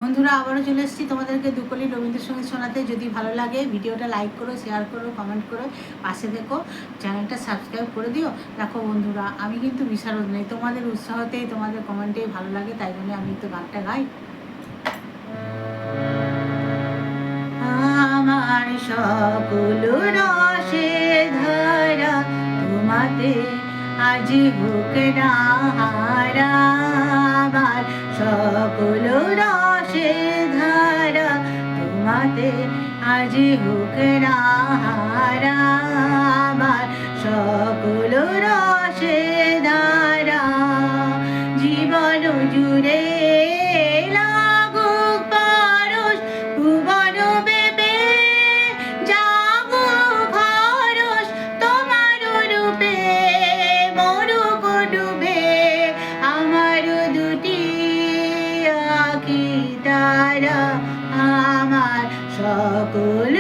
বন্ধুরা আবারও চলে এসেছি তোমাদেরকে দুকলি রবীন্দ্রসঙ্গীত শোনাতে। যদি ভালো লাগে ভিডিওটা লাইক করো, শেয়ার করো, কমেন্ট করো, পাশে থেকো, চ্যানেলটা সাবস্ক্রাইব করে দিও। দেখো বন্ধুরা, আমি কিন্তু বিশারদ নেই, তোমাদের উৎসাহতেই তোমাদের কমেন্টেই ভালো লাগে, তাই জন্য আমি তো গানটা গাই। আমার সকল রসে ধারা তোমাতে আজ হোক না হারা, আমার সকল রসে ধারা তোমাতে আজ হোক না হারা, আমার সকল রসে ধারা জীবন জুড়ে আমার সকল